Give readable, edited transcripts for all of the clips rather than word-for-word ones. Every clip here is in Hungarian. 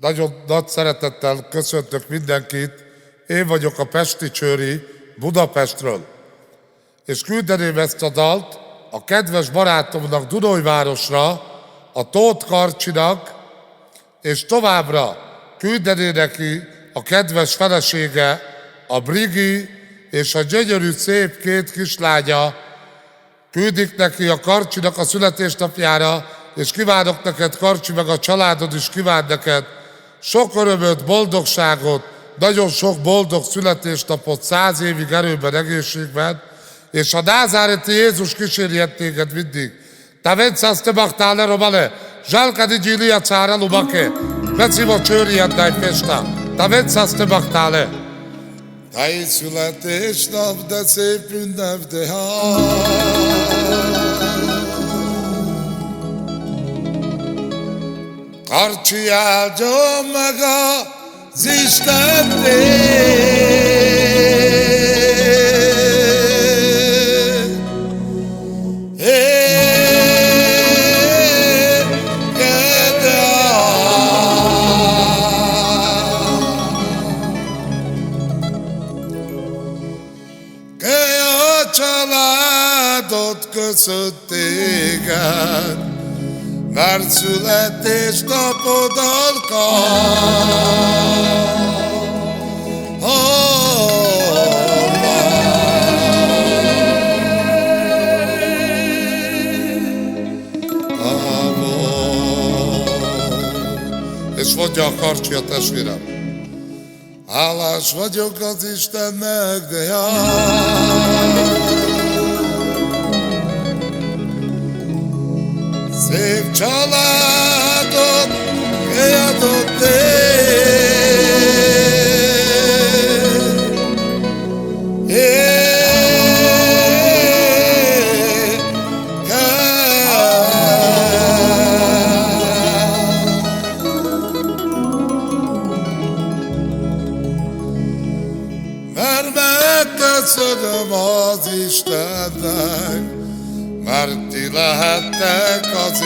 Nagyon nagy szeretettel köszöntök mindenkit. Én vagyok a Pesti Csőri Budapestről. És küldeném ezt a dalt a kedves barátomnak Dunajvárosra, a Tóth Karcsinak, és továbbra küldené neki a kedves felesége, a Brigi, és a gyönyörű, szép két kislánya. Küldik neki a Karcsinak a születésnapjára, és kívánok neked, Karcsi, meg a családod is kíván neked sok örömöt, boldogságot, nagyon sok boldog születésnapot, 100 évig erőben, egészségben, és a názáreti Jézus kísérjen téged mindig. Ta vencas te bachtál romane, zsálkadi gyília cára lubake, vecivo csőrijednáj festa, ta vencas te bachtál. Táj születésnap, de szép ünnep, de Karcsi áldjon meg az Isten a családot köszönt téged, mert születésnapod És mondja a Karcsi a testvérem: hálás vagyok az Istennek, de szép családot kiadott mert megköszönöm az Istennek, mert ti lehettek az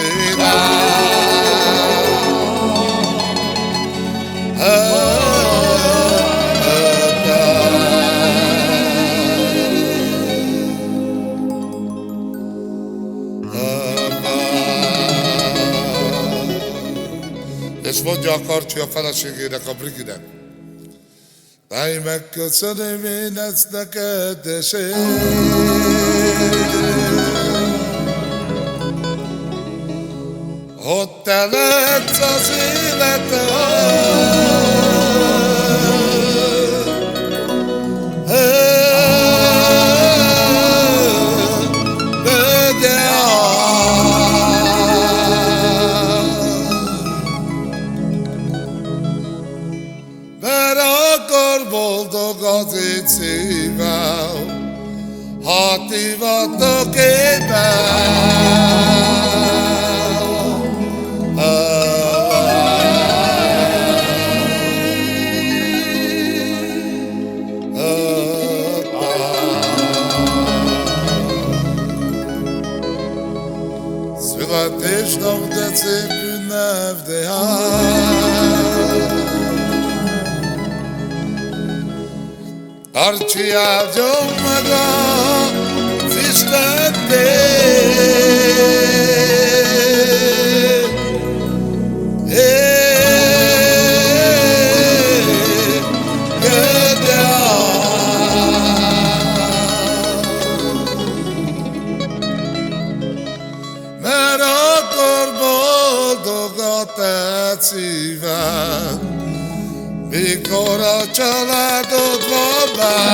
És mondja a Karcsi a feleségének, a Briginek: Táj, megköszönöm én ezt neked, és hogy te lehetsz az életem, mert akkor boldog az én szívem, ha ti vagytok születésnap, de szép ünnep, de Karcsi áldjon meg az Isten mert akkor boldog a te szíved, mikor a családod van bár.